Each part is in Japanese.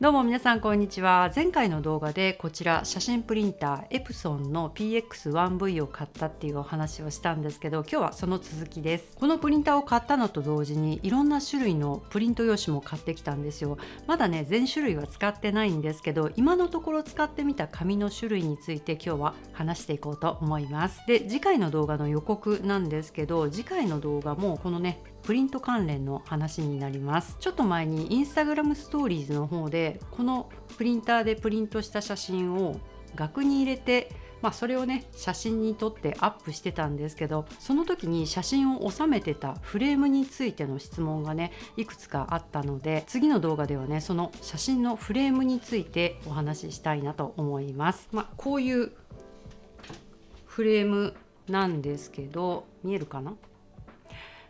どうも皆さんこんにちは。前回の動画でこちら写真プリンターエプソンの PX1V を買ったっていうお話をしたんですけど、今日はその続きです。このプリンターを買ったのと同時にいろんな種類のプリント用紙も買ってきたんですよ。まだね全種類は使ってないんですけど、今のところ使ってみた紙の種類について今日は話していこうと思います。で、次回の動画の予告なんですけど、次回の動画もこのねプリント関連の話になります。ちょっと前にインスタグラムストーリーズの方でこのプリンターでプリントした写真を額に入れて、それをね写真に撮ってアップしてたんですけど、その時に写真を収めてたフレームについての質問がねいくつかあったので、次の動画ではねその写真のフレームについてお話ししたいなと思います。こういうフレームなんですけど、見えるかな。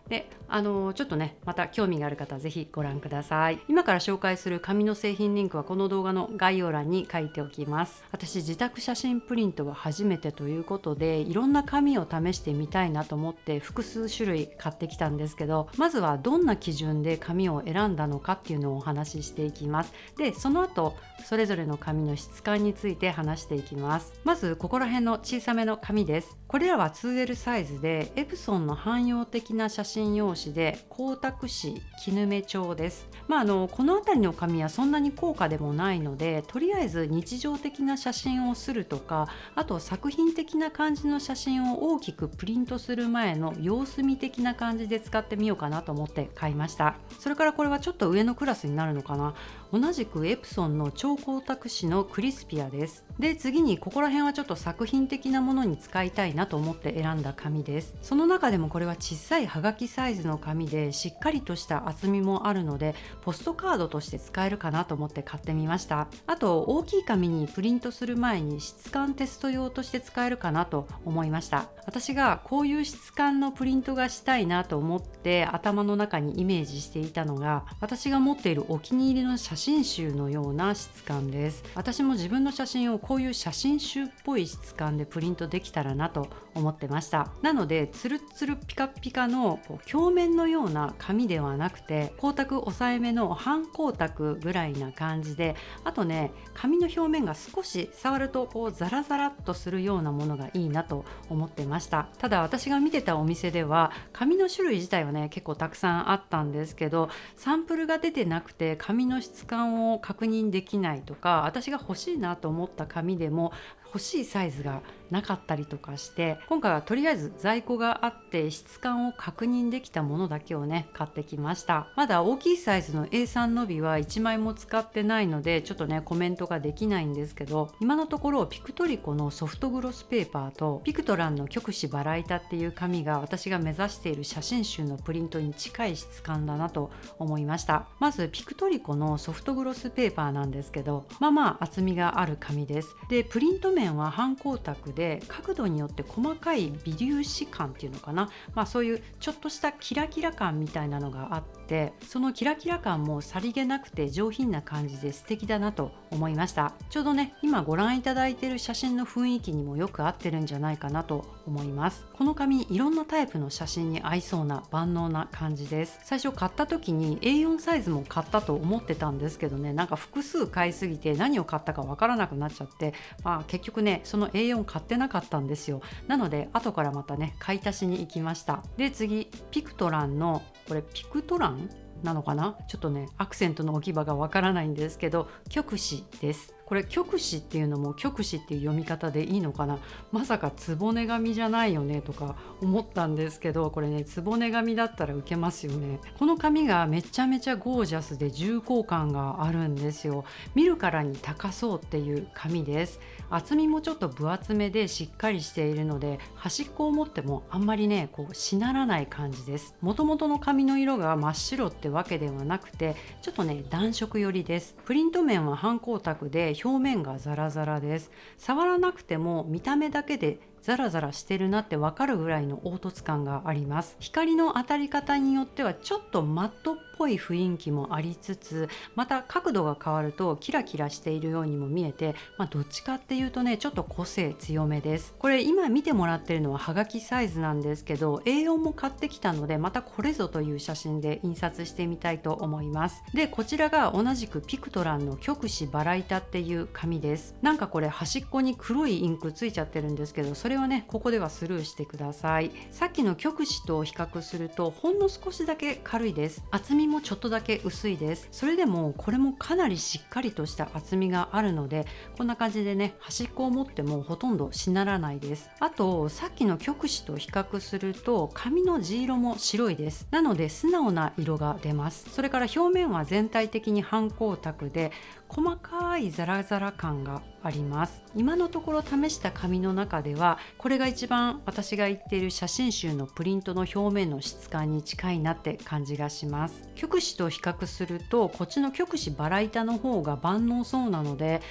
で、ちょっとねまた興味がある方はぜひご覧ください。今から紹介する紙の製品リンクはこの動画の概要欄に書いておきます。私自宅写真プリントは初めてということで、いろんな紙を試してみたいなと思って複数種類買ってきたんですけど、まずはどんな基準で紙を選んだのかっていうのをお話ししていきます。で、その後それぞれの紙の質感について話していきます。まずここら辺の小さめの紙です。これらは 2L サイズでエプソンの汎用的な写真用紙で光沢紙絹目調です。この辺りの紙はそんなに高価でもないので、とりあえず日常的な写真をするとか、あと作品的な感じの写真を大きくプリントする前の様子見的な感じで使ってみようかなと思って買いました。それからこれはちょっと上のクラスになるのかな。同じくエプソンの超光沢紙のクリスピアです。で、次にここら辺はちょっと作品的なものに使いたいなと思って選んだ紙です。その中でもこれは小さいはがきサイズの紙でしっかりとした厚みもあるので、ポストカードとして使えるかなと思って買ってみました。あと大きい紙にプリントする前に質感テスト用として使えるかなと思いました。私がこういう質感のプリントがしたいなと思って頭の中にイメージしていたのが、私が持っているお気に入りの写真集のような質感です。私も自分の写真をこういう写真集っぽい質感でプリントできたらなと思ってました。なのでツルツルピカピカの鏡面のような紙ではなくて、光沢抑えめの半光沢ぐらいな感じで、あとね紙の表面が少し触るとザラザラっとするようなものがいいなと思ってました。ただ私が見てたお店では紙の種類自体はね結構たくさんあったんですけど、サンプルが出てなくて紙の質感を確認できないとか、私が欲しいなと思った紙でも欲しいサイズがなかったりとかして、今回はとりあえず在庫があって質感を確認できたものだけをね買ってきました。まだ大きいサイズの A3 のびは1枚も使ってないのでちょっとねコメントができないんですけど、今のところピクトリコのソフトグロスペーパーとピクトランの極紙バラ板っていう紙が私が目指している写真集のプリントに近い質感だなと思いました。まずピクトリコのソフトグロスペーパーなんですけど、厚みがある紙です。で、プリント面は半光沢で角度によって細かい微粒子感っていうのかな、そういうちょっとしたキラキラ感みたいなのがあって、そのキラキラ感もさりげなくて上品な感じで素敵だなと思いました。ちょうどね今ご覧いただいている写真の雰囲気にもよく合ってるんじゃないかなと思います。この紙いろんなタイプの写真に合いそうな万能な感じです。最初買った時に A4 サイズも買ったと思ってたんですけどね、なんか複数買いすぎて何を買ったかわからなくなっちゃって、結局ねその A4 買ってなかったんですよ。なので後からまたね買い足しに行きました。で、次ピクトランのこれピクトランなのかな、ちょっとねアクセントの置き場がわからないんですけど、極紙です。これ極紙っていうのも極紙っていう読み方でいいのかな、まさかつぼね紙じゃないよねとか思ったんですけど、これねつぼね紙だったらウケますよね。この紙がめちゃめちゃゴージャスで重厚感があるんですよ。見るからに高そうっていう紙です。厚みもちょっと分厚めでしっかりしているので、端っこを持ってもあんまりねしならない感じです。もともとの紙の色が真っ白ってわけではなくて、ちょっとね暖色寄りです。プリント面は半光沢で表面がザラザラです。触らなくても見た目だけでザラザラしてるなってわかるぐらいの凹凸感があります。光の当たり方によってはちょっとマットっぽい雰囲気もありつつ、また角度が変わるとキラキラしているようにも見えて、どっちかっていうとね、ちょっと個性強めです。これ今見てもらってるのははがきサイズなんですけど、 A4 も買ってきたので、またこれぞという写真で印刷してみたいと思います。で、こちらが同じくピクトランの極紙バラ板っていう紙です。なんかこれ端っこに黒いインクついちゃってるんですけど、それはね、ここではスルーしてください。さっきの極紙と比較するとほんの少しだけ軽いです。厚みもちょっとだけ薄いです。それでもこれもかなりしっかりとした厚みがあるので、こんな感じでね、端っこを持ってもほとんどしならないです。あとさっきの極紙と比較すると紙の地色も白いです。なので素直な色が出ます。それから表面は全体的に半光沢で細かいザラザラ感があります。今のところ試した紙の中ではこれが一番私が言っている写真集のプリントの表面の質感に近いなって感じがします。極紙と比較するとこっちの極紙バラ板の方が万能そうなので、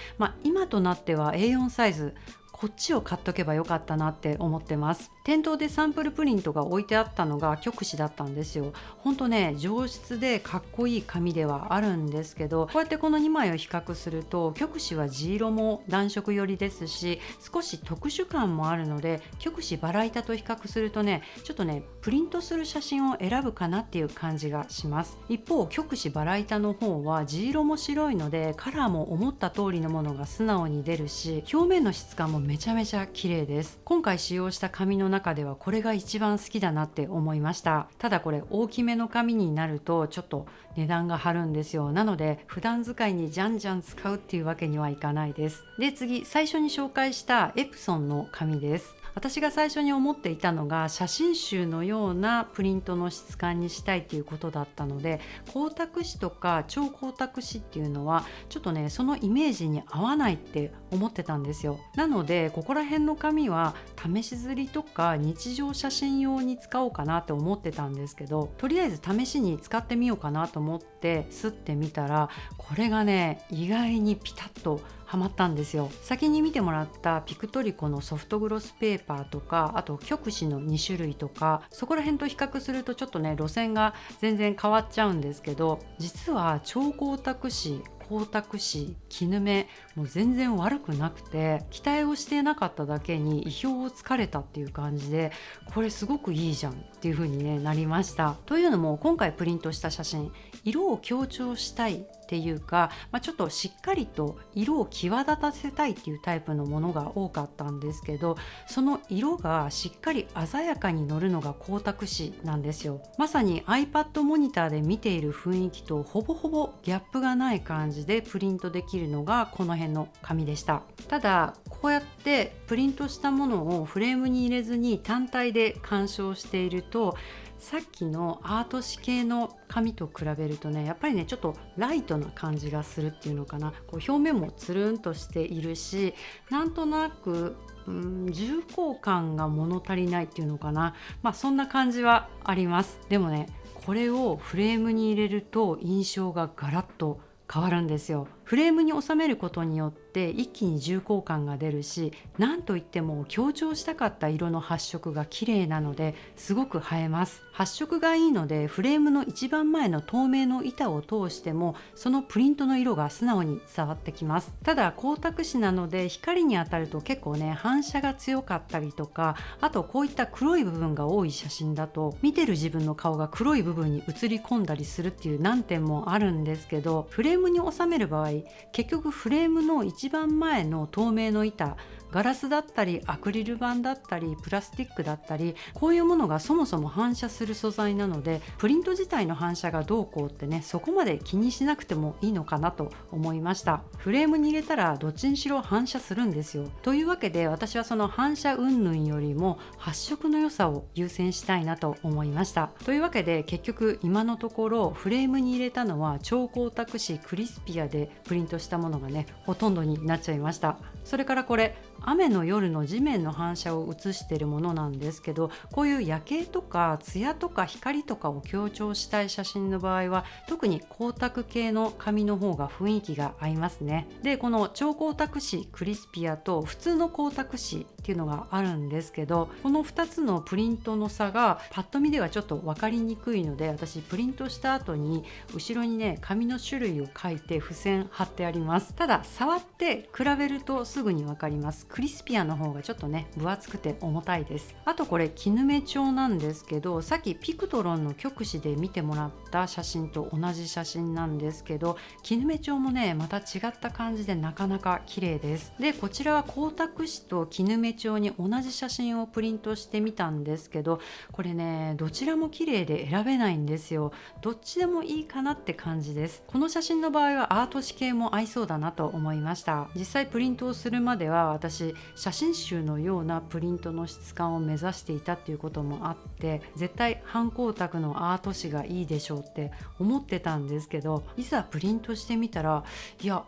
今となっては A4 サイズこっちを買っとけばよかったなって思ってます。店頭でサンプルプリントが置いてあったのが極紙だったんですよ。ほんとね、上質でかっこいい紙ではあるんですけど、こうやってこの2枚を比較すると極紙は地色も暖色寄りですし、少し特殊感もあるので、極紙バラ板と比較するとね、ちょっとねプリントする写真を選ぶかなっていう感じがします。一方極紙バラ板の方は地色も白いので、カラーも思った通りのものが素直に出るし、表面の質感もめちゃめちゃ綺麗です。今回使用した紙の中ではこれが一番好きだなって思いました。ただこれ大きめの紙になるとちょっと値段が張るんですよ。なので普段使いにじゃんじゃん使うっていうわけにはいかないです。で、次、最初に紹介したエプソンの紙です。私が最初に思っていたのが写真集のようなプリントの質感にしたいということだったので、光沢紙とか超光沢紙っていうのはちょっとね、そのイメージに合わないって思ってたんですよ。なのでここら辺の紙は試し刷りとか日常写真用に使おうかなって思ってたんですけど、とりあえず試しに使ってみようかなと思って刷ってみたら、これがね意外にピタッとハマったんですよ。先に見てもらったピクトリコのソフトグロスペーパーとか、あと極紙の2種類とか、そこら辺と比較するとちょっとね路線が全然変わっちゃうんですけど、実は超光沢紙、光沢紙、絹目もう全然悪くなくて、期待をしてなかっただけに意表をつかれたっていう感じで、これすごくいいじゃんっていう風に、なりました。というのも今回プリントした写真、色を強調したいっていうか、ちょっとしっかりと色を際立たせたいっていうタイプのものが多かったんですけど、その色がしっかり鮮やかに乗るのが光沢紙なんですよ。まさに iPad モニターで見ている雰囲気とほぼほぼギャップがない感じでプリントできるのがこの辺の紙でした。ただこうやってプリントしたものをフレームに入れずに単体で鑑賞していると、さっきのアート紙系の紙と比べるとね、やっぱりねちょっとライトな感じがするっていうのかな。こう表面もつるんとしているし、なんとなく重厚感が物足りないっていうのかな。そんな感じはあります。でもね、これをフレームに入れると印象がガラッと変わるんですよ。フレームに収めることによって一気に重厚感が出るし、なんといっても強調したかった色の発色が綺麗なのですごく映えます。発色がいいのでフレームの一番前の透明の板を通してもそのプリントの色が素直に伝わってきます。ただ光沢紙なので光に当たると結構ね反射が強かったりとか、あとこういった黒い部分が多い写真だと見てる自分の顔が黒い部分に映り込んだりするっていう難点もあるんですけど、フレームに収める場合、結局フレームの一番前の透明の板、ガラスだったりアクリル板だったりプラスチックだったり、こういうものがそもそも反射する素材なので、プリント自体の反射がどうこうってね、そこまで気にしなくてもいいのかなと思いました。フレームに入れたらどっちにしろ反射するんですよ。というわけで私はその反射云々よりも発色の良さを優先したいなと思いました。というわけで結局今のところフレームに入れたのは超光沢紙クリスピアでプリントしたものがねほとんどになっちゃいました。それからこれ雨の夜の地面の反射を映しているものなんですけど、こういう夜景とか艶とか光とかを強調したい写真の場合は特に光沢系の紙の方が雰囲気が合いますね。でこの超光沢紙クリスピアと普通の光沢紙っていうのがあるんですけど、この2つのプリントの差がパッと見ではちょっと分かりにくいので、私プリントした後に後ろにね紙の種類を書いて付箋貼ってあります。ただ触って比べるとすぐに分かります。クリスピアの方がちょっとね分厚くて重たいです。あとこれ絹目調なんですけど、さっきピクトロンの曲紙で見てもらった写真と同じ写真なんですけど、絹目調もねまた違った感じでなかなか綺麗です。でこちらは光沢紙と絹目調に同じ写真をプリントしてみたんですけど、これねどちらも綺麗で選べないんですよ。どっちでもいいかなって感じです。この写真の場合はアート紙系も合いそうだなと思いました。実際プリントをするまでは私写真集のようなプリントの質感を目指していたっていうこともあって、絶対半光沢のアート紙がいいでしょうって思ってたんですけど、いざプリントしてみたらいや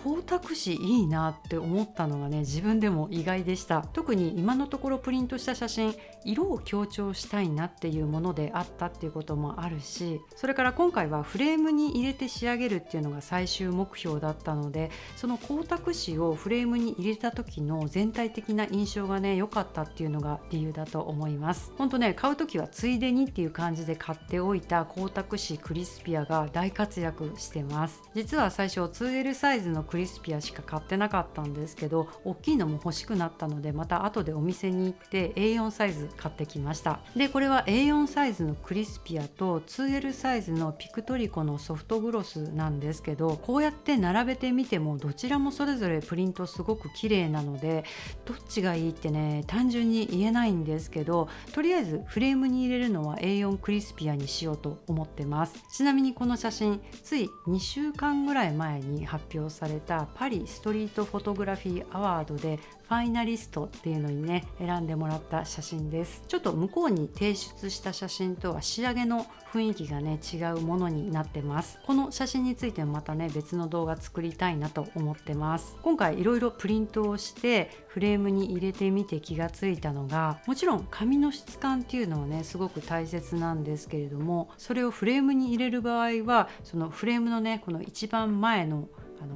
光沢紙いいなって思ったのがね自分でも意外でした。特に今のところプリントした写真、色を強調したいなっていうものであったっていうこともあるし、それから今回はフレームに入れて仕上げるっていうのが最終目標だったので、その光沢紙をフレームに入れた時の全体的な印象がね良かったっていうのが理由だと思います。本当ね買う時はついでにっていう感じで買っておいた光沢紙クリスピアが大活躍してます。実は最初 2L サイズのクリスピアしか買ってなかったんですけど、大きいのも欲しくなったのでまた後でお店に行って A4 サイズ買ってきました。でこれは A4 サイズのクリスピアと 2L サイズのピクトリコのソフトグロスなんですけど、こうやって並べてみてもどちらもそれぞれプリントすごく綺麗なので、どっちがいいってね単純に言えないんですけど、とりあえずフレームに入れるのは A4 クリスピアにしようと思ってます。ちなみにこの写真つい2週間ぐらい前に発表されたパリストリートフォトグラフィーアワードでファイナリストっていうのにね選んでもらった写真です。ちょっと向こうに提出した写真とは仕上げの雰囲気がね違うものになってます。この写真についてもまたね別の動画作りたいなと思ってます。今回いろいろプリントをしてフレームに入れてみて気がついたのが、もちろん紙の質感っていうのはねすごく大切なんですけれども、それをフレームに入れる場合はそのフレームのねこの一番前の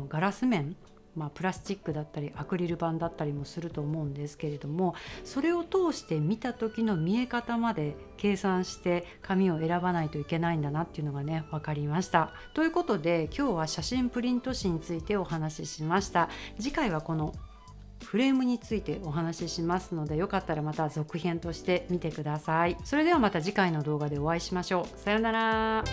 ガラス面、プラスチックだったりアクリル板だったりもすると思うんですけれども、それを通して見た時の見え方まで計算して紙を選ばないといけないんだなっていうのがね分かりました。ということで今日は写真プリント紙についてお話ししました。次回はこのフレームについてお話ししますので、よかったらまた続編として見てください。それではまた次回の動画でお会いしましょう。さようなら。